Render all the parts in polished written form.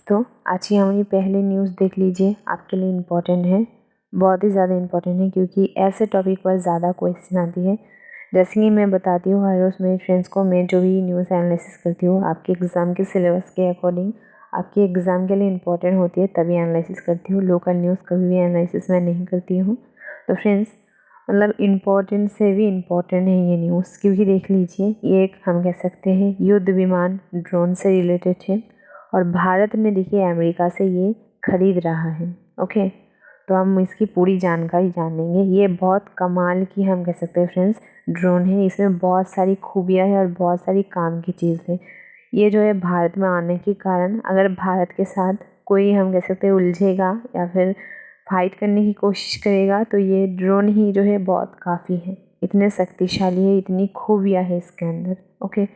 दोस्तों, आज की हमारी पहली न्यूज़ देख लीजिए, आपके लिए इम्पोर्टेंट है, बहुत ही ज़्यादा इम्पोर्टेंट है क्योंकि ऐसे टॉपिक पर ज़्यादा क्वेश्चन आती है। जैसे कि मैं बताती हूँ हर रोज़ मेरे फ्रेंड्स को, मैं जो भी न्यूज़ एनालिसिस करती हूँ आपके एग्ज़ाम के सिलेबस के अकॉर्डिंग, आपके एग्ज़ाम के लिए इम्पोर्टेंट होती है तभी एनालिसिस करती हूँ। लोकल न्यूज़ कभी भी एनालिसिस मैं नहीं करती हूँ। तो फ्रेंड्स, मतलब इम्पोर्टेंट से भी इम्पोर्टेंट है ये न्यूज़, क्योंकि देख लीजिए ये एक हम कह सकते हैं युद्ध विमान ड्रोन से रिलेटेड है और भारत ने देखिए अमेरिका से ये खरीद रहा है। ओके, तो हम इसकी पूरी जानकारी जान लेंगे। ये बहुत कमाल की हम कह सकते हैं फ्रेंड्स ड्रोन है, इसमें बहुत सारी खूबियाँ हैं और बहुत सारी काम की चीज़ है। ये जो है भारत में आने के कारण अगर भारत के साथ कोई हम कह सकते हैं उलझेगा या फिर फाइट करने की कोशिश करेगा तो ये ड्रोन ही जो है बहुत काफ़ी है, इतने शक्तिशाली है, इतनी खूबियाँ है इसके अंदर। ओके,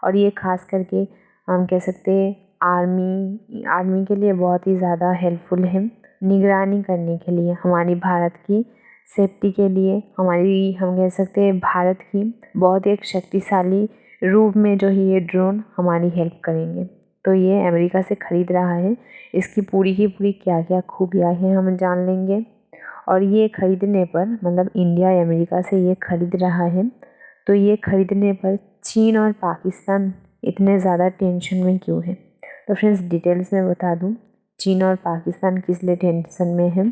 और ये खास करके हम कह सकते हैं आर्मी के लिए बहुत ही ज़्यादा हेल्पफुल है, निगरानी करने के लिए, हमारी भारत की सेफ्टी के लिए, हमारी हम कह सकते हैं भारत की बहुत एक शक्तिशाली रूप में जो है ये ड्रोन हमारी हेल्प करेंगे। तो ये अमेरिका से ख़रीद रहा है, इसकी पूरी की पूरी क्या क्या खूबियाँ हैं हम जान लेंगे। और ये ख़रीदने पर मतलब इंडिया अमेरिका से ये ख़रीद रहा है, तो ये ख़रीदने पर चीन और पाकिस्तान इतने ज़्यादा टेंशन में क्यों है? तो फ्रेंड्स डिटेल्स में बता दूं, चीन और पाकिस्तान किस लिए टेंशन में है।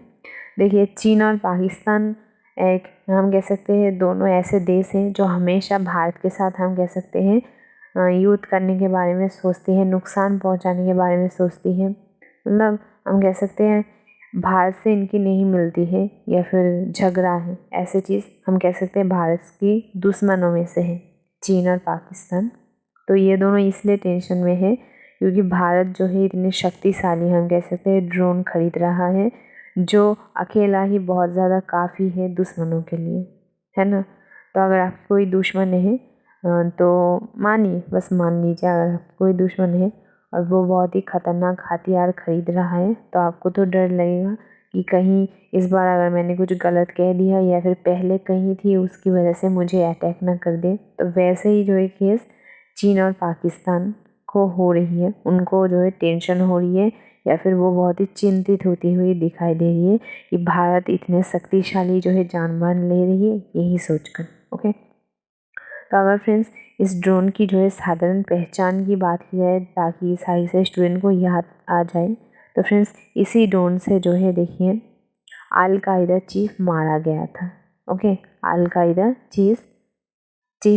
देखिए, चीन और पाकिस्तान एक हम कह सकते हैं दोनों ऐसे देश हैं जो हमेशा भारत के साथ हम कह सकते हैं युद्ध करने के बारे में सोचती है, नुकसान पहुंचाने के बारे में सोचती है। मतलब हम कह सकते हैं भारत से इनकी नहीं मिलती है या फिर झगड़ा है, ऐसी चीज़ हम कह सकते हैं भारत की दुश्मनों में से है चीन और पाकिस्तान। तो ये दोनों इसलिए टेंशन में है क्योंकि भारत जो है इतने शक्तिशाली हम कह सकते हैं ड्रोन खरीद रहा है जो अकेला ही बहुत ज़्यादा काफ़ी है दुश्मनों के लिए, है ना। तो अगर आपकी कोई दुश्मन है तो मानिए, बस मान लीजिए अगर कोई दुश्मन है और वो बहुत ही ख़तरनाक हथियार खरीद रहा है तो आपको तो डर लगेगा कि कहीं इस बार अगर मैंने कुछ गलत कह दिया या फिर पहले कहीं थी उसकी वजह से मुझे अटैक ना कर दे। तो वैसे ही जो है केस चीन और पाकिस्तान को हो रही है, उनको जो है टेंशन हो रही है या फिर वो बहुत ही चिंतित होती हुई दिखाई दे रही है कि भारत इतने शक्तिशाली जो है जान बान ले रही है, यही सोचकर। ओके, तो अगर फ्रेंड्स इस ड्रोन की जो है साधारण पहचान की बात की जाए ताकि सारी से स्टूडेंट को याद आ जाए, तो फ्रेंड्स इसी ड्रोन से जो है देखिए अल कायदा चीफ मारा गया था। ओके, अल कायदा चीफ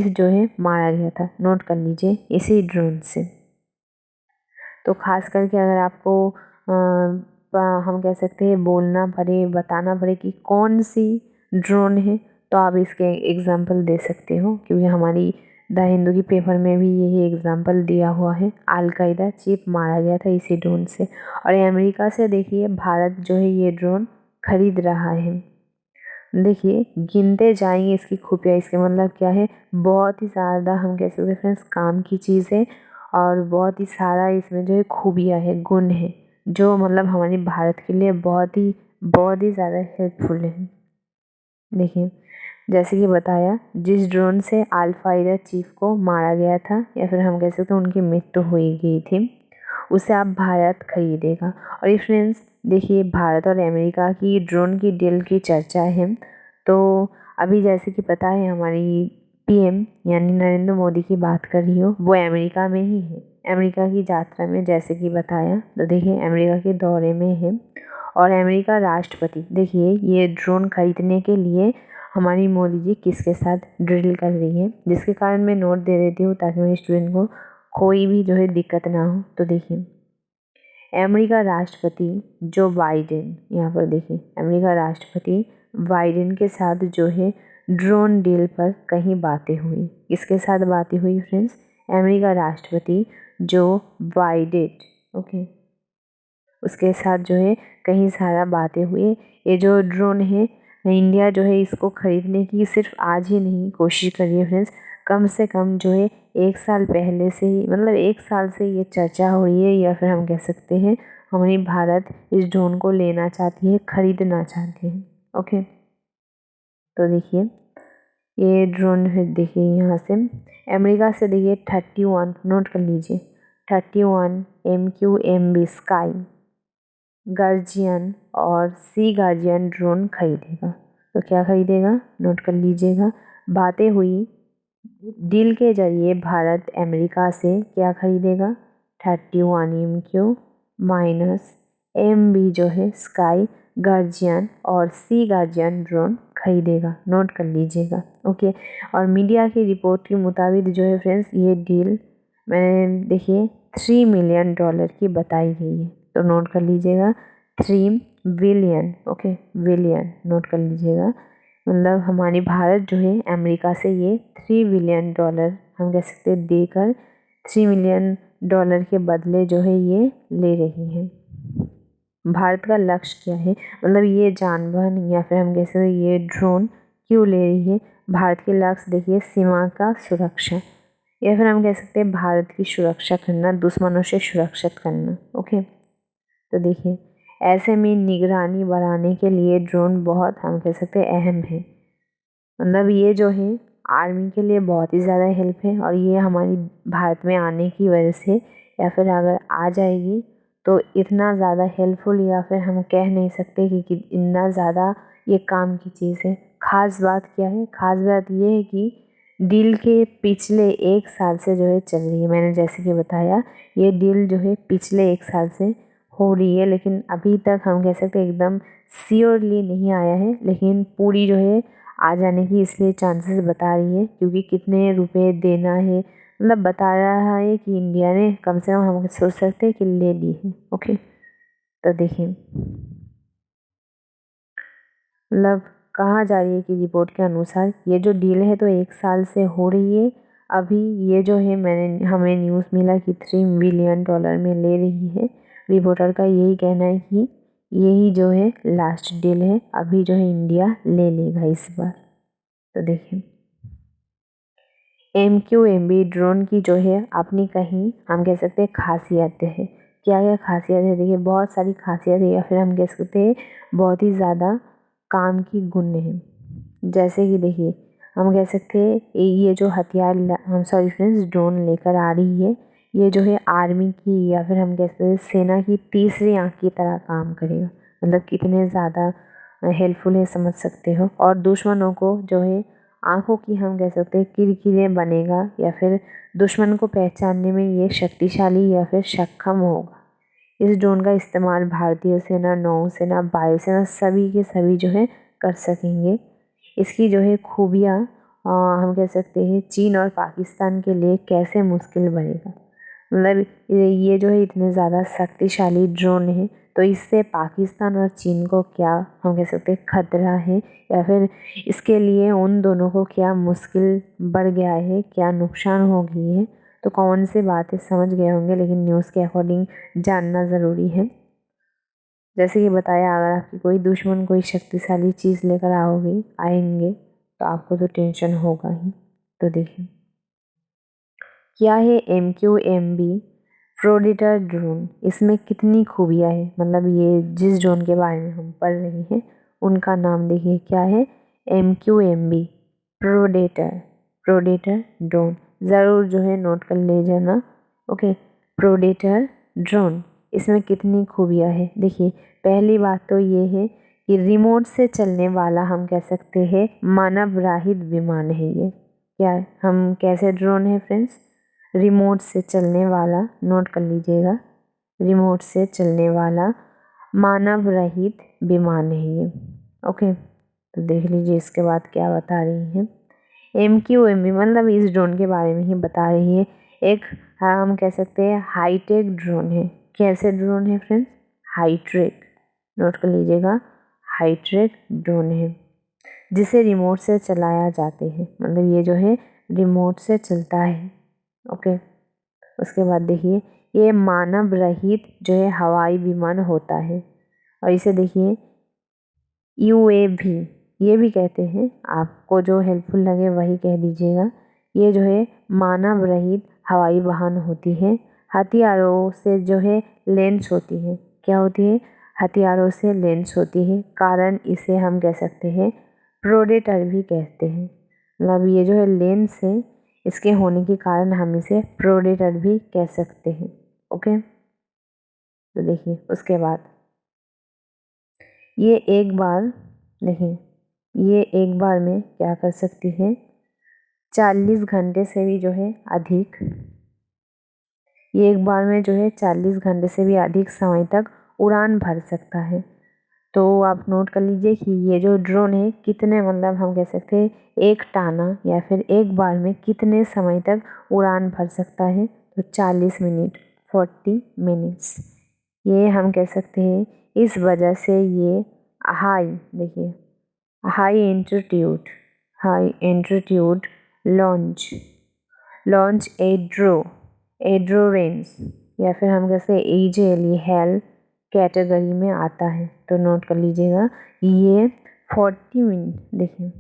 जो है मारा गया था, नोट कर लीजिए, इसी ड्रोन से। तो ख़ास करके अगर आपको हम कह सकते हैं बोलना पड़े, बताना पड़े कि कौन सी ड्रोन है, तो आप इसके एग्जांपल दे सकते हो क्योंकि हमारी द हिंदू की पेपर में भी यही एग्जांपल दिया हुआ है, अल कायदा चीफ मारा गया था इसी ड्रोन से। और अमेरिका से देखिए भारत जो है ये ड्रोन खरीद रहा है। देखिए गिनते जाएंगे इसकी खूबियाँ, इसके मतलब क्या है, बहुत ही ज़्यादा हम कह सकते हैं फ्रेंड्स काम की चीज़ है और बहुत ही सारा इसमें जो है खूबियाँ है, गुण है जो मतलब हमारे भारत के लिए बहुत ही ज़्यादा हेल्पफुल है। देखिए जैसे कि बताया, जिस ड्रोन से अल कायदा चीफ को मारा गया था या फिर हम कह सकते हैं उनकी मृत्यु हुई गई थी, उसे अब भारत खरीदेगा। और ये फ्रेंड्स देखिए भारत और अमेरिका की ड्रोन की डील की चर्चा है। तो अभी जैसे कि पता है हमारी पीएम यानी नरेंद्र मोदी की बात कर रही हो, वो अमेरिका में ही है, अमेरिका की यात्रा में, जैसे कि बताया। तो देखिए अमेरिका के दौरे में है और अमेरिका राष्ट्रपति देखिए ये ड्रोन खरीदने के लिए हमारी मोदी जी किसके साथ ड्रिल कर रही है, जिसके कारण मैं नोट दे देती हूँ ताकि मेरे स्टूडेंट को कोई भी जो है दिक्कत ना हो। तो देखिए अमेरिका राष्ट्रपति जो बाइडेन, यहाँ पर देखिए अमेरिका राष्ट्रपति बाइडेन के साथ जो है ड्रोन डील पर कहीं बातें हुई। किसके साथ बातें हुई फ्रेंड्स? अमेरिका राष्ट्रपति जो बाइडेन, ओके, उसके साथ जो है कहीं सारा बातें हुई। ये जो ड्रोन है इंडिया जो है इसको खरीदने की सिर्फ आज ही नहीं कोशिश कर रही है फ्रेंड्स, कम से कम जो है 1 साल पहले से ही, मतलब 1 साल से ये चर्चा हो रही है या फिर हम कह सकते हैं हमारी भारत इस ड्रोन को लेना चाहती है, खरीदना चाहती है। ओके, तो देखिए ये ड्रोन है, देखिए यहाँ से अमेरिका से देखिए 31, नोट कर लीजिए, 31 MQMB स्काई गार्जियन और सी गार्जियन ड्रोन खरीदेगा। तो क्या खरीदेगा, नोट कर लीजिएगा। बातें हुई डील के जरिए भारत अमेरिका से क्या खरीदेगा, 31 MQ माइनस MB जो है स्काई गार्जियन और सी गार्जियन ड्रोन खरीदेगा। नोट कर लीजिएगा। ओके। और मीडिया की रिपोर्ट के मुताबिक जो है फ्रेंड्स, ये डील मैंने देखिए $3 मिलियन की बताई गई है। तो नोट कर लीजिएगा 3 बिलियन, ओके, बिलियन नोट कर लीजिएगा। मतलब हमारी भारत जो है अमेरिका से ये $3 बिलियन हम कह सकते हैं देकर $3 मिलियन के बदले जो है ये ले रही है। भारत का लक्ष्य क्या है, मतलब ये जानवर या फिर हम कह सकते हैं ये ड्रोन क्यों ले रही है। भारत के लक्ष्य देखिए सीमा का सुरक्षा, या फिर हम कह सकते हैं भारत की सुरक्षा करना, दुश्मनों से सुरक्षित करना। ओके। तो देखिए ऐसे में निगरानी बढ़ाने के लिए ड्रोन बहुत हम कह सकते हैं अहम है। मतलब ये जो है आर्मी के लिए बहुत ही ज़्यादा हेल्प है, और ये हमारी भारत में आने की वजह से या फिर अगर आ जाएगी तो इतना ज़्यादा हेल्पफुल, या फिर हम कह नहीं सकते कि इतना ज़्यादा ये काम की चीज़ है। ख़ास बात क्या है, ख़ास बात ये है कि डील के पिछले 1 साल से जो है चल रही है। मैंने जैसे कि बताया ये डील जो है पिछले 1 साल से हो रही है, लेकिन अभी तक हम कह सकते हैं एकदम श्योरली नहीं आया है, लेकिन पूरी जो है आ जाने की इसलिए चांसेस बता रही है क्योंकि कितने रुपए देना है, मतलब बता रहा है कि इंडिया ने कम से कम हम सोच सकते हैं कि ले ली है। ओके। तो देखिए मतलब कहा जा रही है कि रिपोर्ट के अनुसार ये जो डील है तो 1 साल से हो रही है। अभी ये जो है हमें न्यूज़ मिला कि $3 बिलियन में ले रही है। रिपोर्टर का यही कहना है कि यही जो है लास्ट डील है, अभी जो है इंडिया ले लेगा इस बार। तो देखिए MQMB ड्रोन की जो है अपनी कहीं हम कह सकते हैं खासियत है। क्या क्या खासियत है, देखिए बहुत सारी खासियत है, या फिर हम कह सकते हैं बहुत ही ज़्यादा काम की गुण है। जैसे कि देखिए हम कह सकते हैं ये जो हथियार हम सॉरी फ्रेंड्स ड्रोन लेकर आ रही है, ये जो है आर्मी की या फिर हम कह सकते हैं सेना की तीसरी आंख की तरह काम करेगा। मतलब कितने ज़्यादा हेल्पफुल है समझ सकते हो। और दुश्मनों को जो है आंखों की हम कह सकते हैं किरकिरे बनेगा, या फिर दुश्मन को पहचानने में ये शक्तिशाली या फिर सक्षम होगा। इस ड्रोन का इस्तेमाल भारतीय सेना, नौसेना, वायुसेना सभी के सभी जो है कर सकेंगे। इसकी जो है खूबियाँ हम कह सकते हैं चीन और पाकिस्तान के लिए कैसे मुश्किल बनेगा। मतलब ये जो है इतने ज़्यादा शक्तिशाली ड्रोन है, तो इससे पाकिस्तान और चीन को क्या हम कह सकते हैं खतरा है, या फिर इसके लिए उन दोनों को क्या मुश्किल बढ़ गया है, क्या नुकसान हो गई है। तो कौन सी बातें समझ गए होंगे, लेकिन न्यूज़ के अकॉर्डिंग जानना ज़रूरी है। जैसे कि बताया अगर आपकी कोई दुश्मन कोई शक्तिशाली चीज़ लेकर आएंगे तो आपको तो टेंशन होगा ही। तो देखिए क्या है MQMB प्रोडेटर ड्रोन, इसमें कितनी खूबियाँ है। मतलब ये जिस ड्रोन के बारे में हम पढ़ रहे हैं उनका नाम देखिए क्या है, MQMB प्रोडेटर ड्रोन। ज़रूर जो है नोट कर ले जाना। ओके, प्रोडेटर ड्रोन इसमें कितनी खूबियाँ है। देखिए पहली बात तो ये है कि रिमोट से चलने वाला हम कह सकते हैं मानव रहित विमान है। ये क्या है, हम कैसे ड्रोन है फ्रेंड्स, रिमोट से चलने वाला, नोट कर लीजिएगा, रिमोट से चलने वाला मानव रहित विमान है ये। ओके। तो देख लीजिए इसके बाद क्या बता रही है। MQMB मतलब इस ड्रोन के बारे में ही बता रही है। एक हम कह सकते हैं हाईटेक ड्रोन है। कैसे ड्रोन है फ्रेंड्स, हाईटेक, नोट कर लीजिएगा, हाईटेक ड्रोन है जिसे रिमोट से चलाया जाते हैं। मतलब ये जो है रिमोट से चलता है। ओके। उसके बाद देखिए ये मानव रहित जो है हवाई विमान होता है, और इसे देखिए UAV ये भी कहते हैं। आपको जो हेल्पफुल लगे वही कह दीजिएगा। ये जो है मानव रहित हवाई वाहन होती है। हथियारों से जो है लेंस होती है। क्या होती है, हथियारों से लेंस होती है, कारण इसे हम कह सकते हैं प्रोडेटर भी कहते हैं। मतलब ये जो है लेंस है, इसके होने के कारण हम इसे प्रोडेटर भी कह सकते हैं। ओके। तो देखिए उसके बाद ये एक बार, देखिए ये एक बार में क्या कर सकती है, 40 घंटे से भी जो है अधिक, ये एक बार में जो है 40 घंटे से भी अधिक समय तक उड़ान भर सकता है। तो आप नोट कर लीजिए कि ये जो ड्रोन है कितने, मतलब हम कह सकते हैं एक टाना या फिर एक बार में कितने समय तक उड़ान भर सकता है, तो 40 मिनट, 40 मिनट्स। ये हम कह सकते हैं इस वजह से ये हाई, देखिए हाई एल्टीट्यूड लॉन्च एड्रोरेंस या फिर हम कैसे एजेली हेल कैटेगरी में आता है। तो नोट कर लीजिएगा ये 40 मिनट, देखिए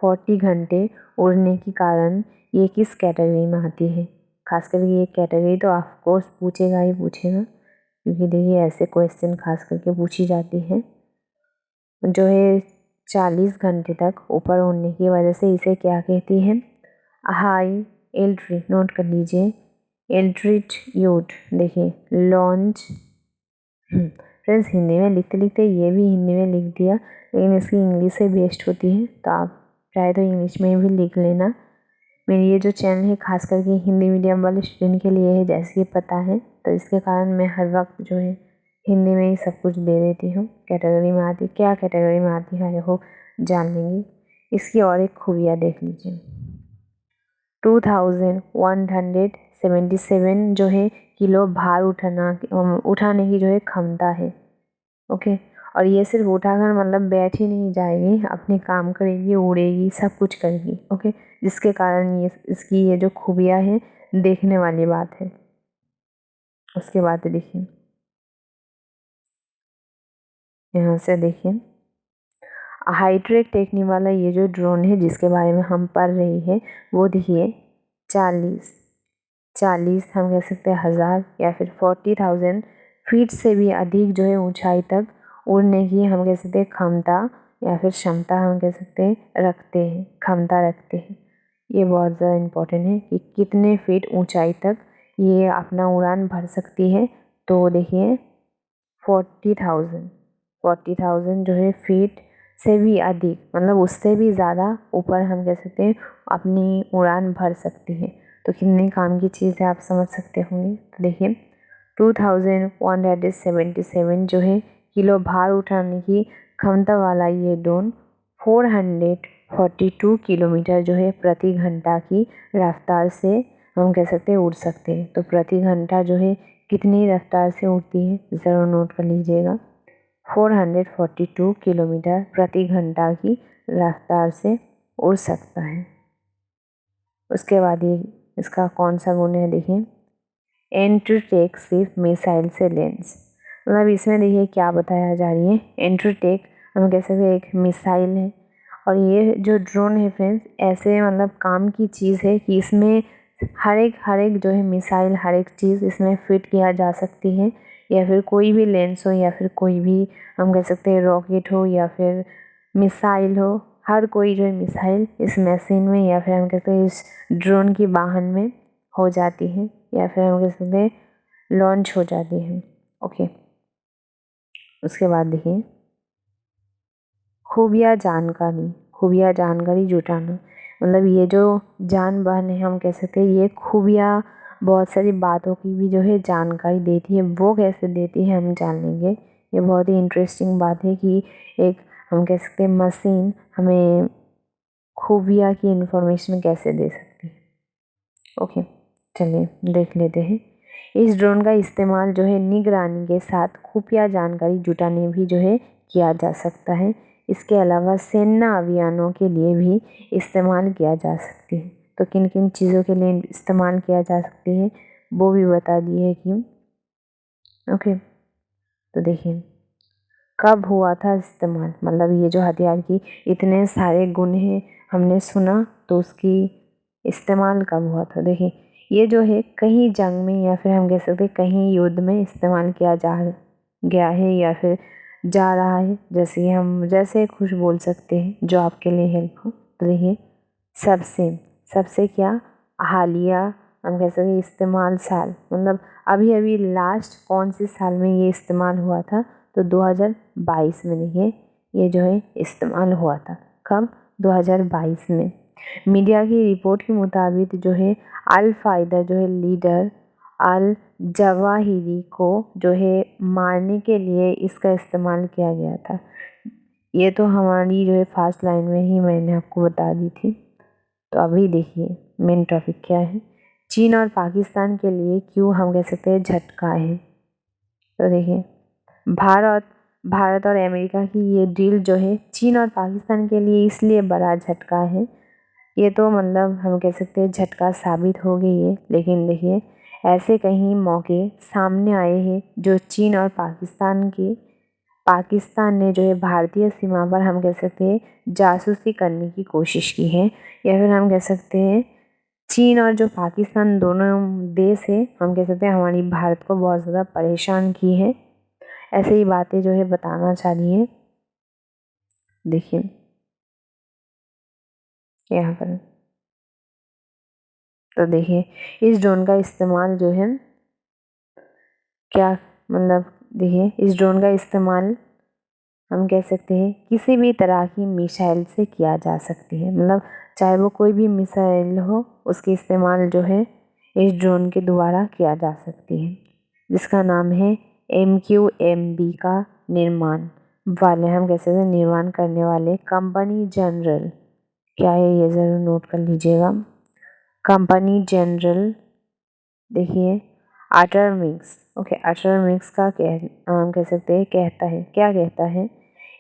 40 घंटे उड़ने के कारण ये किस कैटेगरी में आती है। खास करके ये कैटेगरी तो ऑफ कोर्स पूछेगा ही पूछेगा, क्योंकि देखिए ऐसे क्वेश्चन खास करके पूछी जाती है। जो है 40 घंटे तक ऊपर उड़ने की वजह से इसे क्या कहती है, हाई एल्ट्री, नोट कर लीजिए एल्ट्रीट्यूड, देखिए लॉन्च। फ्रेंड्स हिंदी में लिखते लिखते ये भी हिंदी में लिख दिया, लेकिन इसकी इंग्लिश से बेस्ट होती है, तो आप चाहे तो इंग्लिश में भी लिख लेना। मेरी ये जो चैनल है खास करके हिंदी मीडियम वाले स्टूडेंट के लिए है, जैसे कि पता है, तो इसके कारण मैं हर वक्त जो है हिंदी में ही सब कुछ दे देती हूँ। कैटेगरी में आती, क्या कैटेगरी में आती है, आई होप जान लेंगे। इसकी और एक खूबियाँ देख लीजिए, 2177 जो है किलो भार उठाने की जो है क्षमता है। ओके, और ये सिर्फ उठाकर मतलब बैठ ही नहीं जाएगी, अपने काम करेगी, उड़ेगी, सब कुछ करेगी। ओके, जिसके कारण ये इसकी ये जो खूबियाँ हैं देखने वाली बात है। उसके बाद देखिए यहाँ से देखिए हाईट्रेक टेक्निक वाला ये जो ड्रोन है जिसके बारे में हम पढ़ रही है, वो देखिए 40 हम कह सकते हैं 1000 या फिर 40,000 फीट से भी अधिक जो है ऊंचाई तक उड़ने की हम कह सकते हैं क्षमता या फिर क्षमता हम कह सकते हैं क्षमता रखते हैं। ये बहुत ज़्यादा इम्पोर्टेंट है कि कितने फीट ऊंचाई तक ये अपना उड़ान भर सकती है। तो देखिए 40,000 जो है फीट से भी अधिक, मतलब उससे भी ज़्यादा ऊपर हम कह सकते हैं अपनी उड़ान भर सकती है। तो कितने काम की चीज़ है आप समझ सकते होंगे। तो देखिए 2177 जो है किलो भार उठाने की क्षमता वाला ये ड्रोन 442 किलोमीटर जो है प्रति घंटा की रफ्तार से हम कह सकते हैं उड़ सकते हैं। तो प्रति घंटा जो है कितनी रफ्तार से उड़ती है ज़रूर नोट कर लीजिएगा, 442 किलोमीटर प्रति घंटा की रफ्तार से उड़ सकता है। उसके बाद ये इसका कौन सा गुण है, देखिए एंट्रीटेक सिर्फ मिसाइल से लेंस, मतलब इसमें देखिए क्या बताया जा रही है। एंट्रीटेक हम कह सकते हैं एक मिसाइल है, और ये जो ड्रोन है फ्रेंड्स ऐसे मतलब काम की चीज़ है कि इसमें हर एक जो है मिसाइल, हर एक चीज़ इसमें फिट किया जा सकती है, या फिर कोई भी लेंस हो या फिर कोई भी हम कह सकते हैं रॉकेट हो या फिर मिसाइल हो, हर कोई जो है मिसाइल इस मशीन में या फिर हम कहते हैं इस ड्रोन की वाहन में हो जाती है, या फिर हम कह सकते हैं लॉन्च हो जाती है। ओके, उसके बाद देखिए खूबियाँ जानकारी जुटाना, मतलब ये जो जानबान है हम कह सकते हैं ये खूबियाँ बहुत सारी बातों की भी जो है जानकारी देती है। वो कैसे देती है हम जान लेंगे। ये बहुत ही इंटरेस्टिंग बात है कि एक हम कह सकते हैं मशीन हमें खूबियाँ की इन्फॉर्मेशन कैसे दे सकती है। ओके, चलिए देख लेते हैं। इस ड्रोन का इस्तेमाल जो है निगरानी के साथ खुफिया जानकारी जुटाने भी जो है किया जा सकता है। इसके अलावा सेना अभियानों के लिए भी इस्तेमाल किया जा सकती है। तो किन किन चीज़ों के लिए इस्तेमाल किया जा सकती है वो भी बता दिए है कि ओके। तो देखिए कब हुआ था इस्तेमाल, मतलब ये जो हथियार की इतने सारे गुण हैं हमने सुना, तो उसकी इस्तेमाल कब हुआ था। देखिए ये जो है कहीं जंग में या फिर हम कह सकते हैं कहीं युद्ध में इस्तेमाल किया जा गया है या फिर जा रहा है, जैसे कुछ बोल सकते हैं जो आपके लिए हेल्प हो। तो देखिए सबसे क्या हालिया हम कह सकते इस्तेमाल साल, मतलब अभी अभी लास्ट कौन से साल में ये इस्तेमाल हुआ था, तो 2022 में देखिए ये जो है इस्तेमाल हुआ था। कब? 2022 में। मीडिया की रिपोर्ट के मुताबिक जो है अल-कायदा जो है लीडर अल जवाहिरी को जो है मारने के लिए इसका इस्तेमाल किया गया था। ये तो हमारी जो है फास्ट लाइन में ही मैंने आपको बता दी थी। तो अभी देखिए मेन टॉपिक क्या है। चीन और पाकिस्तान के लिए क्यों हम कह सकते हैं झटका है। तो देखिए भारत और अमेरिका की ये डील जो है चीन और पाकिस्तान के लिए इसलिए बड़ा झटका है। ये तो मतलब हम कह सकते हैं झटका साबित हो गई है, लेकिन देखिए ऐसे कहीं मौके सामने आए हैं जो चीन और पाकिस्तान ने जो है भारतीय सीमा पर हम कह सकते हैं जासूसी करने की कोशिश की है, या फिर हम कह सकते हैं चीन और जो पाकिस्तान दोनों देश है हम कह सकते हैं हमारी भारत को बहुत ज़्यादा परेशान की है। ऐसे ही बातें जो है बताना चाहिए। देखिए यहाँ पर तो देखिए इस ड्रोन का इस्तेमाल जो है क्या मतलब देखिए इस ड्रोन का इस्तेमाल हम कह सकते हैं किसी भी तरह की मिसाइल से किया जा सकती है। मतलब चाहे वो कोई भी मिसाइल हो उसके इस्तेमाल जो है इस ड्रोन के द्वारा किया जा सकती है, जिसका नाम है MQMB का निर्माण वाले हम कह सकते हैं निर्माण करने वाले कंपनी जनरल क्या है ये ज़रूर नोट कर लीजिएगा। कंपनी जनरल देखिए अटरमिक्स ओके अटरमिक्स का हम कह सकते हैं क्या कहता है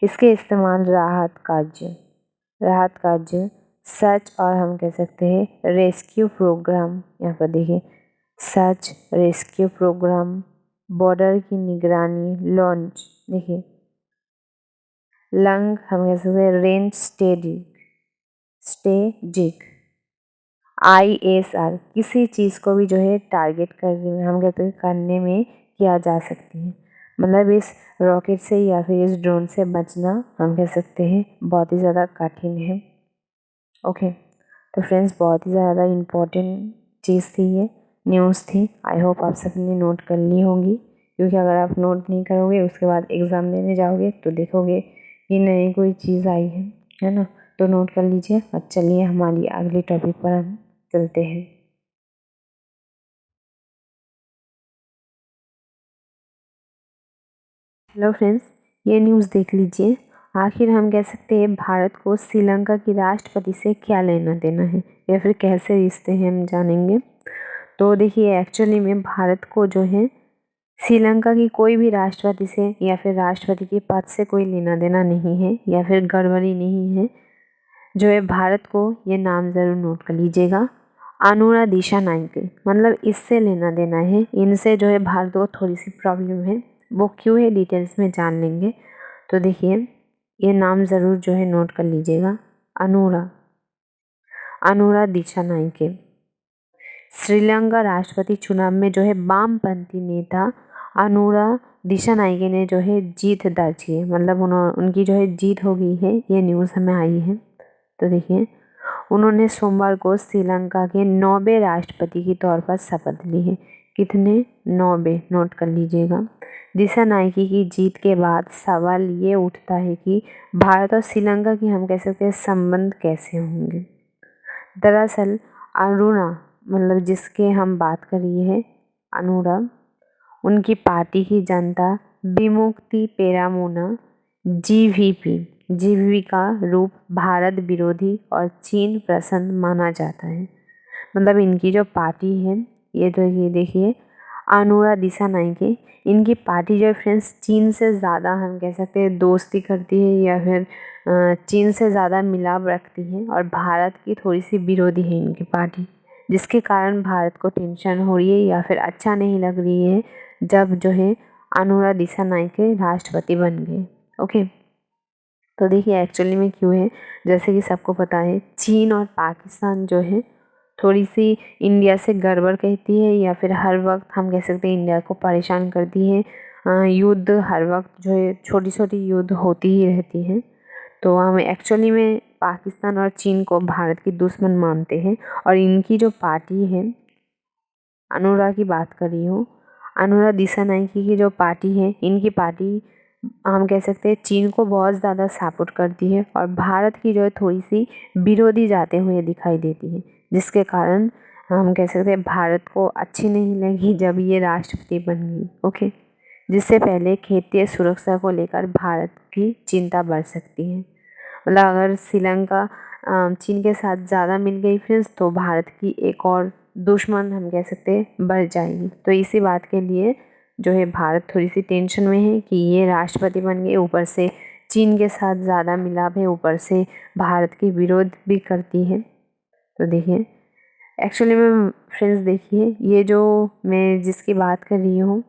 इसके इस्तेमाल राहत कार्य सर्च और हम कह सकते हैं रेस्क्यू प्रोग्राम, यहाँ पर देखिए सर्च रेस्क्यू प्रोग्राम, बॉर्डर की निगरानी, लॉन्च देखिए लंग हम कह सकते हैं रेंज स्टेजिक ISR किसी चीज़ को भी जो है टारगेट करने में हम कहते हैं करने में किया जा सकती है। मतलब इस रॉकेट से या फिर इस ड्रोन से बचना हम कह सकते हैं बहुत ही ज़्यादा कठिन है। ओके तो फ्रेंड्स बहुत ही ज़्यादा इम्पोर्टेंट चीज़ थी, ये न्यूज़ थी। आई होप आप सबने नोट कर ली होंगी, क्योंकि अगर आप नोट नहीं करोगे उसके बाद एग्ज़ाम देने जाओगे तो देखोगे कि नई कोई चीज़ आई है ना। तो नोट कर लीजिए और चलिए हमारी अगले टॉपिक पर हम चलते हैं। हेलो फ्रेंड्स, ये न्यूज़ देख लीजिए। आखिर हम कह सकते हैं भारत को श्रीलंका की राष्ट्रपति से क्या लेना देना है या फिर कैसे रिश्ते हैं हम जानेंगे। तो देखिए एक्चुअली में भारत को जो है श्रीलंका की कोई भी राष्ट्रपति से या फिर राष्ट्रपति के पद से कोई लेना देना नहीं है या फिर गड़बड़ी नहीं है। जो है भारत को ये नाम ज़रूर नोट कर लीजिएगा, अनुरा दिशानायके, मतलब इससे लेना देना है। इनसे जो है भारत को थोड़ी सी प्रॉब्लम है, वो क्यों है डिटेल्स में जान लेंगे। तो देखिए ये नाम ज़रूर जो है नोट कर लीजिएगा, अनुरा दिशानायके। श्रीलंका राष्ट्रपति चुनाव में जो है वामपंथी नेता अनुरा दिशानायके ने जो है जीत दर्ज की है, मतलब उनकी जो है जीत हो गई है, ये न्यूज़ हमें आई है। तो देखिए उन्होंने सोमवार को श्रीलंका के 9वें राष्ट्रपति के तौर पर शपथ ली है। कितने? 9वें, नोट कर लीजिएगा। दिशानायके की जीत के बाद सवाल ये उठता है कि भारत और श्रीलंका की हम कह सकते हैं संबंध कैसे होंगे। दरअसल अरुणा मतलब जिसके हम बात कर रही है अनुरा, उनकी पार्टी की जनता विमुक्ति पेरामुना GVP का रूप भारत विरोधी और चीन पसंद माना जाता है। मतलब इनकी जो पार्टी है ये तो ये देखिए अनुरा दिशानायके, इनकी पार्टी जो फ्रेंड्स चीन से ज़्यादा हम कह सकते हैं दोस्ती करती है या फिर चीन से ज़्यादा मिलाव रखती है और भारत की थोड़ी सी विरोधी है इनकी पार्टी, जिसके कारण भारत को टेंशन हो रही है या फिर अच्छा नहीं लग रही है जब जो है अनुरा दिशानायके राष्ट्रपति बन गए। ओके तो देखिए एक्चुअली में क्यों है, जैसे कि सबको पता है चीन और पाकिस्तान जो है थोड़ी सी इंडिया से गड़बड़ कहती है या फिर हर वक्त हम कह सकते हैं इंडिया को परेशान करती है। युद्ध हर वक्त जो है छोटी छोटी युद्ध होती ही रहती है। तो हम एक्चुअली में पाकिस्तान और चीन को भारत की दुश्मन मानते हैं और इनकी जो पार्टी है अनुरा की बात कर रही हूँ, अनुरा दिसानाइके की जो पार्टी है, इनकी पार्टी हम कह सकते हैं चीन को बहुत ज़्यादा सपोर्ट करती है और भारत की जो है थोड़ी सी विरोधी जाते हुए दिखाई देती है, जिसके कारण हम कह सकते हैं भारत को अच्छी नहीं लगी जब ये राष्ट्रपति बन गई। ओके, जिससे पहले क्षेत्रीय सुरक्षा को लेकर भारत की चिंता बढ़ सकती है। मतलब अगर श्रीलंका चीन के साथ ज़्यादा मिल गई फ्रेंड्स, तो भारत की एक और दुश्मन हम कह सकते हैं बढ़ जाएगी। तो इसी बात के लिए जो है भारत थोड़ी सी टेंशन में है कि ये राष्ट्रपति बन गए, ऊपर से चीन के साथ ज़्यादा मिलाप है, ऊपर से भारत की विरोध भी करती है। तो देखिए एक्चुअली में फ्रेंड्स, देखिए ये जो मैं जिसकी बात कर रही हूँ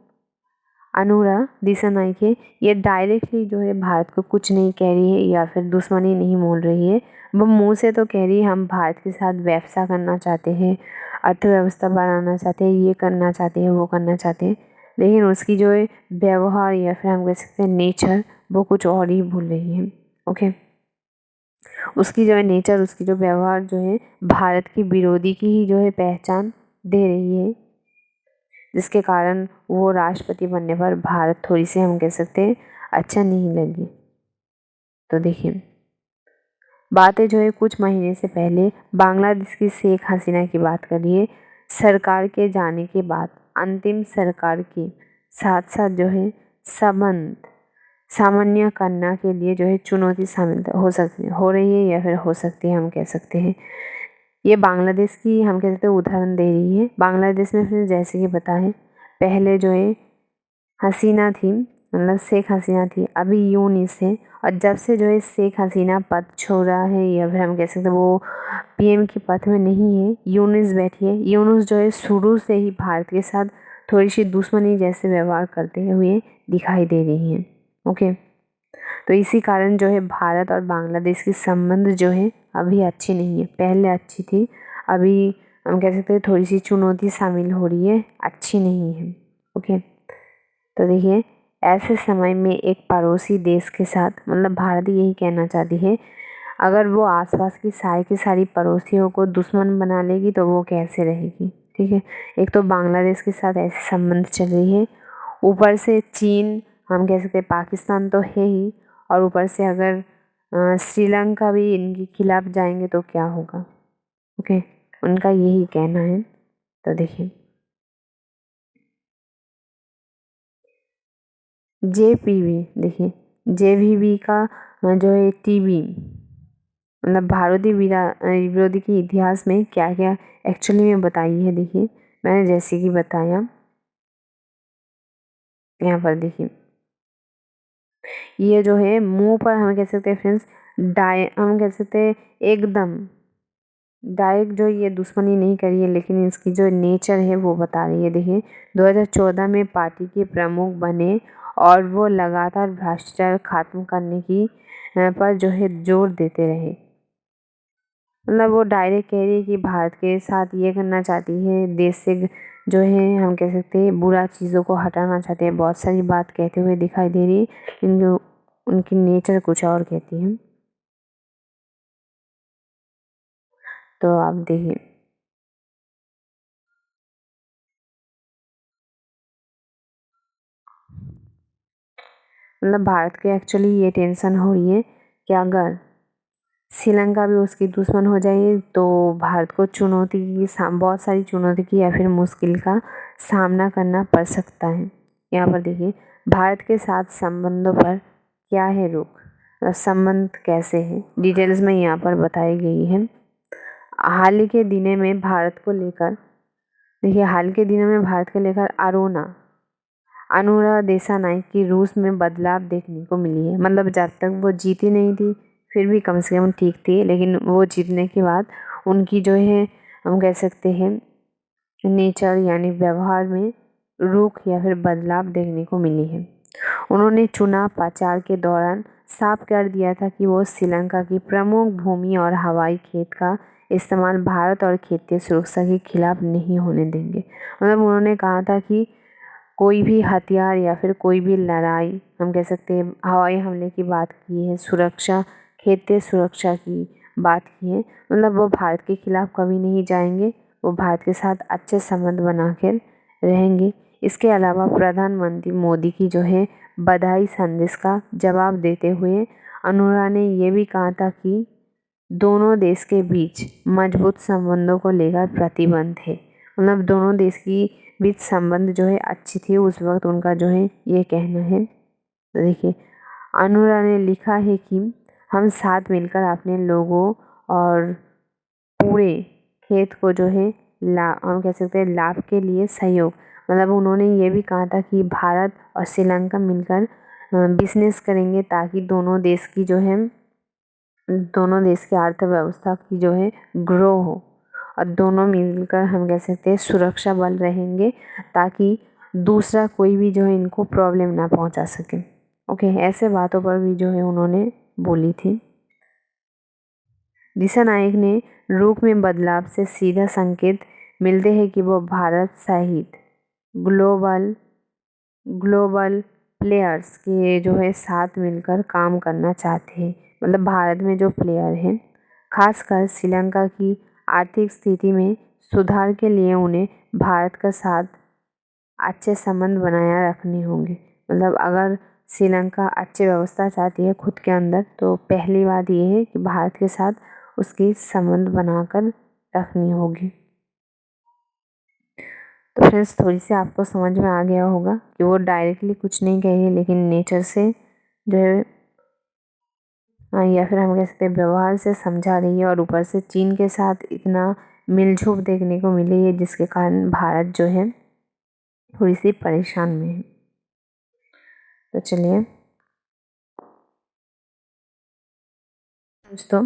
अनुरा दिसानाइके, ये डायरेक्टली जो है भारत को कुछ नहीं कह रही है या फिर दुश्मनी नहीं बोल रही है। वो मुंह से तो कह रही है हम भारत के साथ व्यवसाय करना चाहते हैं, अर्थव्यवस्था बढ़ाना चाहते हैं, ये करना चाहते हैं, वो करना चाहते हैं, लेकिन उसकी जो है व्यवहार या फिर हम कह सकते हैं नेचर, वो कुछ और ही भूल रही है। ओके, उसकी जो है नेचर, उसकी जो व्यवहार जो है भारत की विरोधी की ही जो है पहचान दे रही है, जिसके कारण वो राष्ट्रपति बनने पर भारत थोड़ी सी हम कह सकते हैं अच्छा नहीं लगी। तो देखिए बातें जो है कुछ महीने से पहले बांग्लादेश की शेख हसीना की बात करिए। सरकार के जाने के बाद अंतिम सरकार के साथ साथ जो है संबंध सामान्य करना के लिए जो है चुनौती शामिल हो रही है या फिर हो सकती है, हम कह सकते हैं। ये बांग्लादेश की हम कह सकते हैं उदाहरण दे रही है। बांग्लादेश में फिर जैसे कि बताएं, पहले जो है हसीना थी, मतलब शेख हसीना थी, अभी यूनिस है। और जब से जो है शेख हसीना पद छोड़ा है या फिर हम कह सकते हैं वो पीएम की पद में नहीं है, यूनिस बैठी है। यूनिस जो है शुरू से ही भारत के साथ थोड़ी सी दुश्मनी जैसे व्यवहार करते हुए दिखाई दे रही है। ओके, तो इसी कारण जो है भारत और बांग्लादेश की संबंध जो है अभी अच्छी नहीं है। पहले अच्छी थी, अभी हम कह सकते हैं थोड़ी सी चुनौती शामिल हो रही है, अच्छी नहीं है। ओके, तो देखिए ऐसे समय में एक पड़ोसी देश के साथ, मतलब भारत यही कहना चाहती है, अगर वो आसपास की सारी पड़ोसियों को दुश्मन बना लेगी तो वो कैसे रहेगी। ठीक है, एक तो बांग्लादेश के साथ ऐसे संबंध चल रही है, ऊपर से चीन, हम कह सकते हैं पाकिस्तान तो है ही, और ऊपर से अगर श्रीलंका भी इनके खिलाफ जाएंगे तो क्या होगा। ओके, उनका यही कहना है। तो देखिए जेपीवी, देखिए जेवीबी का जो है टीवी, मतलब भारतीय विरोधी के इतिहास में क्या क्या एक्चुअली में बताई है। देखिए मैंने जैसे कि बताया, यहाँ पर देखिए ये जो है मुंह पर हम कह सकते हैं फ्रेंड्स, हम कह सकते हैं एकदम डायरेक्ट जो ये दुश्मनी नहीं करी है, लेकिन इसकी जो नेचर है वो बता रही है। देखिए 2014 में पार्टी के प्रमुख बने और वो लगातार भ्रष्टाचार खत्म करने की पर जो है जोर देते रहे। मतलब वो डायरेक्ट कह रही है कि भारत के साथ ये करना चाहती है, देश से जो है हम कह सकते हैं बुरा चीज़ों को हटाना चाहते हैं, बहुत सारी बात कहते हुए दिखाई दे रही है, लेकिन उनकी नेचर कुछ और कहती है। तो आप देखिए मतलब भारत को एक्चुअली ये टेंशन हो रही है कि अगर श्रीलंका भी उसकी दुश्मन हो जाए तो भारत को चुनौती की बहुत सारी चुनौती की या फिर मुश्किल का सामना करना पड़ सकता है। यहाँ पर देखिए भारत के साथ संबंधों पर क्या है रुख, संबंध कैसे हैं, डिटेल्स में यहाँ पर बताई गई है। हाल ही के दिनों में भारत को लेकर, देखिए हाल के दिनों में भारत को लेकर अनुरा देसानाइक की रूस में बदलाव देखने को मिली है। मतलब जब तक वो जीती नहीं थी फिर भी कम से कम ठीक थी, लेकिन वो जीतने के बाद उनकी जो है हम कह सकते हैं नेचर यानी व्यवहार में रुख या फिर बदलाव देखने को मिली है। उन्होंने चुनाव प्रचार के दौरान साफ कर दिया था कि वो श्रीलंका की प्रमुख भूमि और हवाई खेत का इस्तेमाल भारत और क्षेत्रीय सुरक्षा के खिलाफ नहीं होने देंगे। मतलब उन्होंने कहा था कि कोई भी हथियार या फिर कोई भी लड़ाई, हम कह सकते हैं हवाई हमले की बात की है, सुरक्षा क्षेत्रीय सुरक्षा की बात की है, मतलब वो भारत के खिलाफ कभी नहीं जाएंगे, वो भारत के साथ अच्छे संबंध बना कर रहेंगे। इसके अलावा प्रधानमंत्री मोदी की जो है बधाई संदेश का जवाब देते हुए अनुरा ने ये भी कहा था कि दोनों देश के बीच मजबूत संबंधों को लेकर प्रतिबद्ध है। मतलब दोनों देश की बीच संबंध जो है अच्छी थी उस वक्त, उनका जो है ये कहना है। तो देखिए अनुरा ने लिखा है कि हम साथ मिलकर अपने लोगों और पूरे खेत को जो है हम कह सकते हैं लाभ के लिए सहयोग, मतलब उन्होंने ये भी कहा था कि भारत और श्रीलंका मिलकर बिजनेस करेंगे ताकि दोनों देश की अर्थव्यवस्था की जो है ग्रो हो, और दोनों मिलकर हम कह सकते हैं सुरक्षा बल रहेंगे ताकि दूसरा कोई भी जो है इनको प्रॉब्लम ना पहुंचा सके। ओके, ऐसे बातों पर भी जो है उन्होंने बोली थी। दिशा नायक ने रुख में बदलाव से सीधा संकेत मिलते हैं कि वो भारत सहित ग्लोबल प्लेयर्स के जो है साथ मिलकर काम करना चाहते हैं। मतलब भारत में जो प्लेयर हैं, खासकर श्रीलंका की आर्थिक स्थिति में सुधार के लिए उन्हें भारत का साथ अच्छे संबंध बनाए रखने होंगे। मतलब अगर श्रीलंका अच्छी व्यवस्था चाहती है खुद के अंदर, तो पहली बात यह है कि भारत के साथ उसकी संबंध बनाकर रखनी होगी। तो फ्रेंड्स थोड़ी सी आपको समझ में आ गया होगा कि वो डायरेक्टली कुछ नहीं कह रही है, लेकिन नेचर से जो है या फिर हम कह सकते हैं व्यवहार से समझा रही है, और ऊपर से चीन के साथ इतना मिलझुल देखने को मिली है जिसके कारण भारत जो है थोड़ी सी परेशान में है। तो चलिए दोस्तों,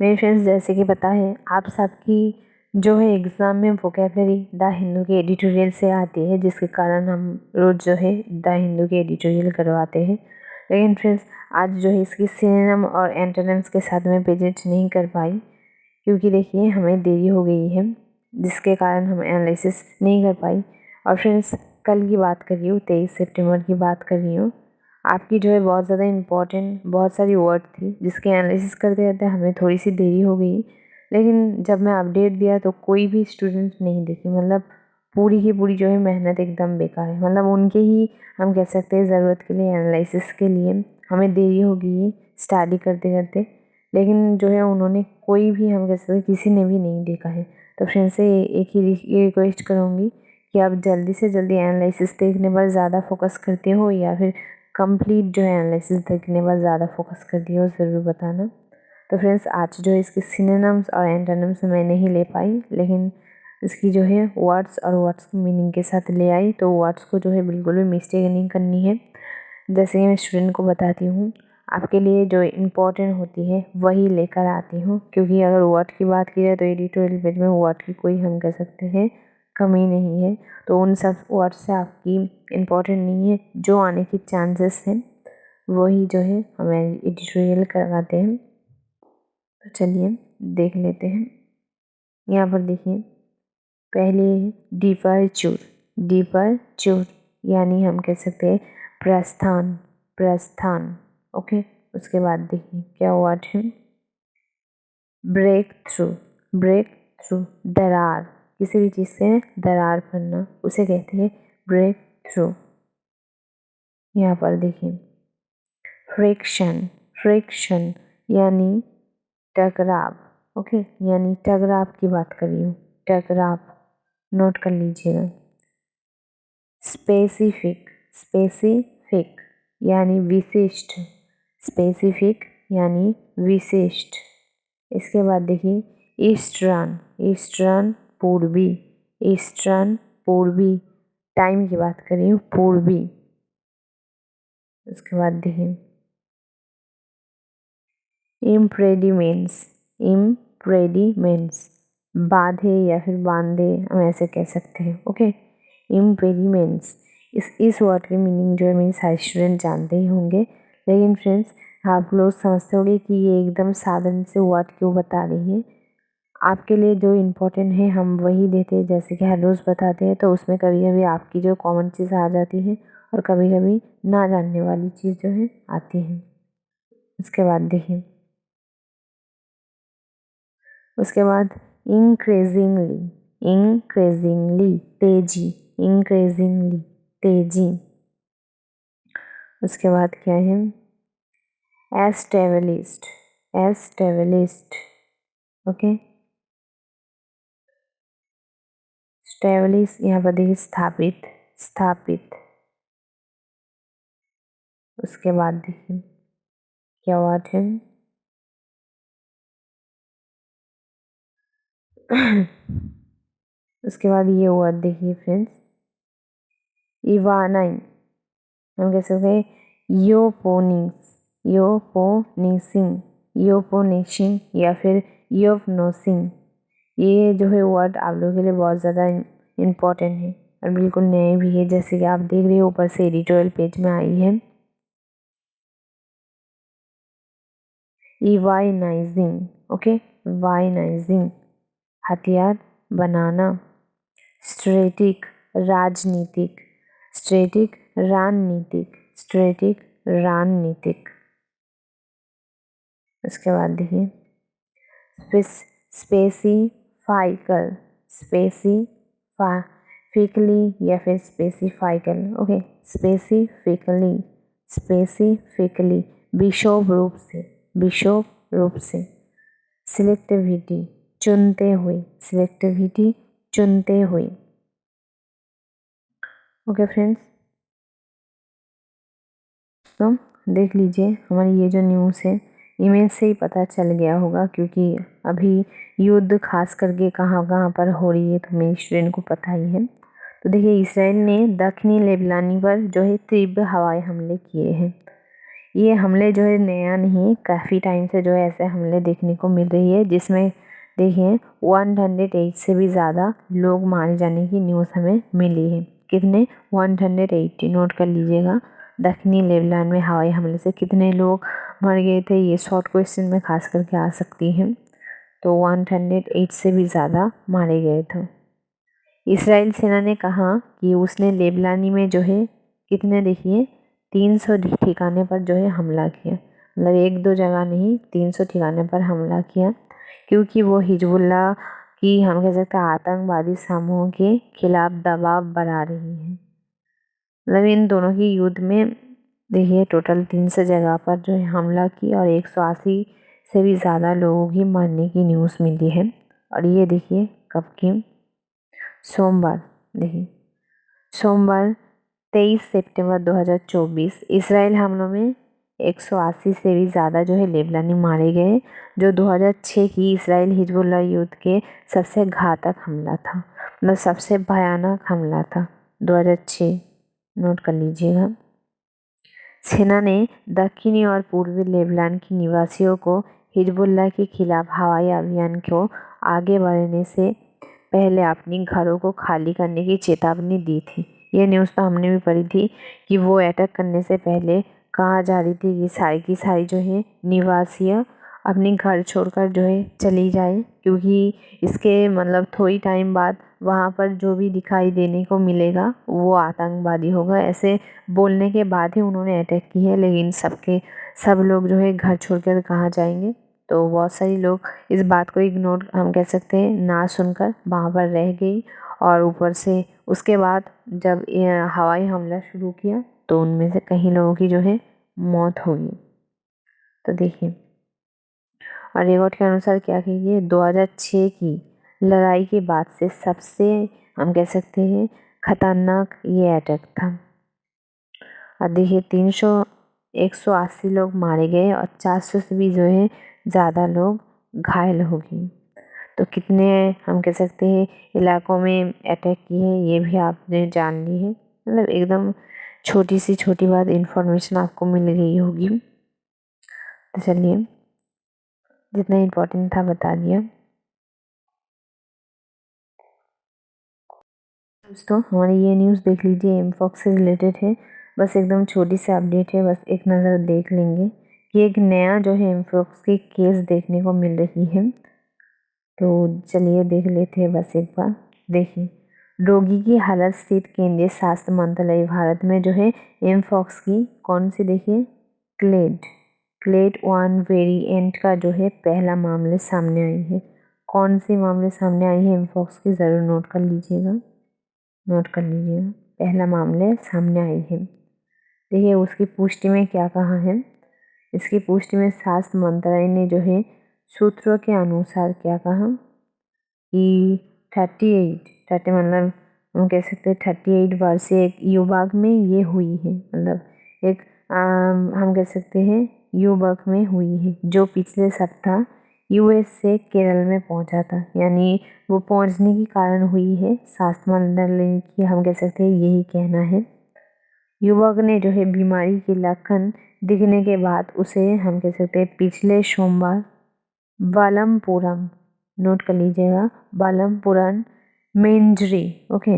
मेरे फ्रेंड्स जैसे कि पता है आप सबकी जो है एग्ज़ाम में वोकेबलरी द हिंदू के एडिटोरियल से आती है, जिसके कारण हम रोज़ जो है द हिंदू के एडिटोरियल करवाते हैं। लेकिन फ्रेंड्स आज जो है इसकी सिनोनिम और एंटोनिम्स के साथ में प्रेजेंट नहीं कर पाई, क्योंकि देखिए हमें देरी हो गई है, जिसके कारण हम एनालिसिस नहीं कर पाई। और फ्रेंड्स कल की बात कर रही हूँ, 23 सितंबर की बात कर रही हूँ। आपकी जो है बहुत ज़्यादा इम्पॉर्टेंट बहुत सारी वर्ड थी जिसके एनालिसिस करते करते हमें थोड़ी सी देरी हो गई, लेकिन जब मैं अपडेट दिया तो कोई भी स्टूडेंट नहीं देखी। मतलब पूरी की पूरी जो है मेहनत एकदम बेकार है। मतलब उनके ही हम कह सकते हैं ज़रूरत के लिए एनालिसिस के लिए हमें देरी हो गई स्टडी करते करते, लेकिन जो है उन्होंने कोई भी हम कह सकते हैं किसी ने भी नहीं देखा है। तो फ्रेंड्स से एक ही रिक्वेस्ट करूँगी कि आप जल्दी से जल्दी एनालिसिस देखने पर ज़्यादा फोकस करते हो या फिर कंप्लीट जो है एनालिसिस देखने पर ज़्यादा फोकस करती हो, ज़रूर बताना। तो फ्रेंड्स आज जो है इसके सिनोनिम्स और एंटोनिम्स मैं नहीं ले पाई, लेकिन इसकी जो है वर्ड्स और वर्ड्स की मीनिंग के साथ ले आई। तो वर्ड्स को जो है बिल्कुल भी मिस्टेक नहीं करनी है। जैसे कि मैं स्टूडेंट को बताती हूँ, आपके लिए जो इम्पोर्टेंट होती है वही लेकर आती हूँ, क्योंकि अगर वर्ड की बात की जाए तो एडिटोरियल पेज में वर्ड की कोई हम कह सकते हैं कमी नहीं है। तो उन सब वर्ड से आपकी इम्पोर्टेंट नहीं है, जो आने की चांसेस हैं वही जो है हमें एडिटोरियल करवाते हैं। तो चलिए देख लेते हैं। यहाँ पर देखिए पहले डिपर्चर यानी हम कह सकते हैं प्रस्थान। ओके, उसके बाद देखिए क्या वर्ड है ब्रेक थ्रू दरार, किसी भी चीज़ से दरार पड़ना उसे कहते हैं ब्रेक थ्रू। यहाँ पर देखिए फ्रिक्शन यानी टकराव। ओके, यानी टकराव की बात कर रही हूँ, टकराव नोट कर लीजिएगा। स्पेसिफिक यानी विशिष्ट। इसके बाद देखिए ईस्टर्न पूर्वी टाइम की बात कर रही हूँ, पूर्वी। उसके बाद देखिए इम्प्रेडिमेंट्स बाधे या फिर बांधे हम ऐसे कह सकते हैं। ओके, इम्पेडिमेंट्स इस वर्ड की मीनिंग जो है मेरे सारे स्टूडेंट जानते ही होंगे, लेकिन फ्रेंड्स आप लोग समझते होंगे कि ये एकदम साधारण से वर्ड क्यों बता रही है। आपके लिए जो इम्पोर्टेंट है हम वही देते हैं, जैसे कि हर रोज़ बताते हैं। तो उसमें कभी कभी आपकी जो कॉमन चीज़ आ जाती है और कभी कभी ना जानने वाली चीज़ जो है आती है। उसके बाद देखिए इंक्रीजिंगली तेजी इंक्रीजिंगली, तेजी। उसके बाद क्या है, एस्टेब्लिश्ड, एस्टेब्लिश्ड, ओके। स्टेब्लिश यहाँ पर देखिए स्थापित, स्थापित। उसके बाद देखिए क्या वर्ड है, उसके बाद ये वर्ड देखिए फ्रेंड्स, इवानाइन, हम कह सकते हैं योपोनिक्स, योपोनिसिंग, योपोनिशिंग या फिर योपनोसिंग। ये जो है वर्ड आप लोगों के लिए बहुत ज़्यादा इम्पोर्टेंट है और बिल्कुल नए भी है, जैसे कि आप देख रहे हो ऊपर से एडिटोरियल पेज में आई है। इवाइनाइजिंग, ओके, वाइनाइजिंग, हथियार बनाना। स्ट्रेटिक, राजनीतिक, स्ट्रेटिक, रणनीतिक, स्ट्रेटिक, रणनीतिक। उसके बाद देखिए स्पेसिफाइकल, स्पेसिफिकली या फिर स्पेसिफाइकल, ओके। स्पेसिफिकली, स्पेसिफिकली, विशोभ रूप से, विशोभ रूप से। सिलेक्टिविटी, चुनते हुए, सिलेक्टिविटी, चुनते हुए, ओके फ्रेंड्स। तो देख लीजिए हमारी ये जो न्यूज़ है, इमेज से ही पता चल गया होगा, क्योंकि अभी युद्ध खास करके कहाँ कहाँ पर हो रही है तो मेरी स्टूडेंट को पता ही है। तो देखिए इसराइल ने दक्षिणी लेबनानी पर जो है तीव्र हवाई हमले किए हैं। ये हमले जो है नया नहीं, काफ़ी टाइम से जो है ऐसे हमले देखने को मिल रही है, जिसमें देखिए 108 से भी ज़्यादा लोग मारे जाने की न्यूज़ हमें मिली है। कितने, 180, नोट कर लीजिएगा। दक्षिणी लेबनान में हवाई हमले से कितने लोग मर गए थे, ये शॉर्ट क्वेश्चन में खास करके आ सकती है। तो 108 से भी ज़्यादा मारे गए थे। इसराइल सेना ने कहा कि उसने लेबनानी में जो है कितने, देखिए 300 ठिकाने पर जो है हमला किया, मतलब एक दो जगह नहीं, 300 ठिकाने पर हमला किया, क्योंकि वो हिजबुल्लाह की, हम कह सकते हैं, आतंकवादी समूह के खिलाफ दबाव बढ़ा रही है। मतलब इन दोनों की युद्ध में देखिए टोटल 300 जगह पर जो है हमला की और 180 से भी ज़्यादा लोगों की मरने की न्यूज़ मिली है। और ये देखिए कब की, सोमवार, देखिए सोमवार 23 सितंबर 2024 इसराइल हमलों में 180 से भी ज़्यादा जो है लेबनानी मारे गए, जो 2006 की इसराइल हिजबुल्लाह युद्ध के सबसे घातक हमला था, मतलब सबसे भयानक हमला था 2006, नोट कर लीजिएगा। सेना ने दक्षिणी और पूर्वी लेबनान के निवासियों को हिजबुल्लाह के खिलाफ हवाई अभियान को आगे बढ़ने से पहले अपनी घरों को खाली करने की चेतावनी दी थी। ये न्यूज़ तो हमने भी पढ़ी थी कि वो अटैक करने से पहले कहा जा रही थी कि सारी की सारी जो है निवासी अपनी घर छोड़कर जो है चली जाए, क्योंकि इसके मतलब थोड़ी टाइम बाद वहाँ पर जो भी दिखाई देने को मिलेगा वो आतंकवादी होगा। ऐसे बोलने के बाद ही उन्होंने अटैक की है, लेकिन सब लोग जो है घर छोड़कर कहाँ जाएंगे। तो बहुत सारी लोग इस बात को इग्नोर, हम कह सकते हैं, ना सुनकर वहाँ पर रह गई, और ऊपर से उसके बाद जब हवाई हमला शुरू किया तो उनमें से कई लोगों की जो है मौत हो गई। तो देखिए, और रिपोर्ट के अनुसार क्या कीजिए, 2006 की लड़ाई के बाद से सबसे, हम कह सकते हैं, खतरनाक ये अटैक था। और देखिए 180 लोग मारे गए और 400 से भी जो है ज़्यादा लोग घायल हो गए। तो कितने, हम कह सकते हैं, इलाकों में अटैक की है ये भी आपने जान ली है, मतलब एकदम छोटी सी छोटी बात इन्फॉर्मेशन आपको मिल गई होगी। तो चलिए, जितना इम्पोर्टेंट था बता दिया। दोस्तों हमारी ये न्यूज़ देख लीजिए, एमफॉक्स से रिलेटेड है, बस एकदम छोटी सी अपडेट है, बस एक नज़र देख लेंगे कि एक नया जो है एमफॉक्स की केस देखने को मिल रही है। तो चलिए देख लेते हैं बस एक बार। देखिए, रोगी की हालत स्थित केंद्रीय स्वास्थ्य मंत्रालय भारत में जो है एमफॉक्स की कौन सी, देखिए क्लेड 1 वेरिएंट का जो है पहला मामले सामने आई है। कौन सी मामले सामने आई है एमफॉक्स की, ज़रूर नोट कर लीजिएगा। नोट कर लीजिएगा, पहला मामले सामने आई है। देखिए उसकी पुष्टि में क्या कहा है, इसकी पुष्टि में स्वास्थ्य मंत्रालय ने जो है सूत्रों के अनुसार क्या कहा कि 30 मतलब हम कह सकते हैं 38 वर्षीय एक युवक में ये हुई है, मतलब एक हम कह सकते हैं युवक में हुई है जो पिछले सप्ताह यूएस से केरल में पहुंचा था। यानी वो पहुंचने के कारण हुई है, स्वास्थ्य मंत्रालय की हम कह सकते हैं यही कहना है। युवक ने जो है बीमारी के लक्षण दिखने के बाद उसे हम कह सकते हैं पिछले सोमवार बालमपुरम, नोट कर लीजिएगा, बालमपुरम मेंजरी, ओके,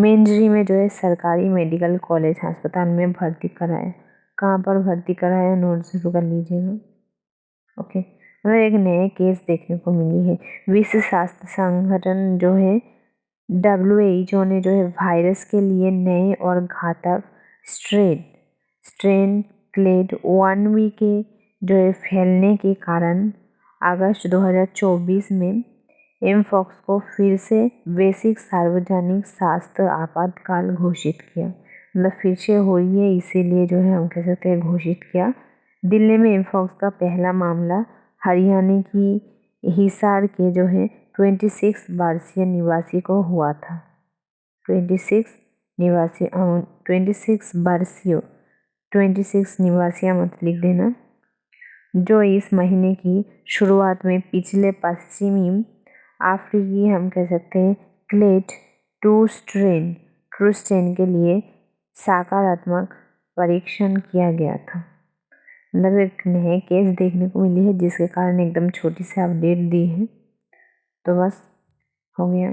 मेंजरी में जो है सरकारी मेडिकल कॉलेज अस्पताल में भर्ती कराया। कहाँ पर भर्ती कराया, नोट जरूर कर लीजिएगा, ओके। मतलब एक नए केस देखने को मिली है। विश्व स्वास्थ्य संगठन जो है WHO ने जो है वायरस के लिए नए और घातक स्ट्रेन क्लेड 1B के जो है फैलने के कारण अगस्त 2024 में एमपॉक्स को फिर से वैश्विक सार्वजनिक स्वास्थ्य आपातकाल घोषित किया। मतलब फिर से हो रही है, इसीलिए जो है हम कह सकते हैं घोषित किया। दिल्ली में एमपॉक्स का पहला मामला हरियाणा की हिसार के जो है 26 वर्षीय निवासी को हुआ था। 26 निवासियाँ मत लिख देना, जो इस महीने की शुरुआत में पिछले पश्चिमी अफ्रीकी हम कह सकते हैं क्लेड 2 स्ट्रेन के लिए सकारात्मक परीक्षण किया गया था। मतलब एक नए केस देखने को मिली है जिसके कारण एकदम छोटी सी अपडेट दी है। तो बस हो गया।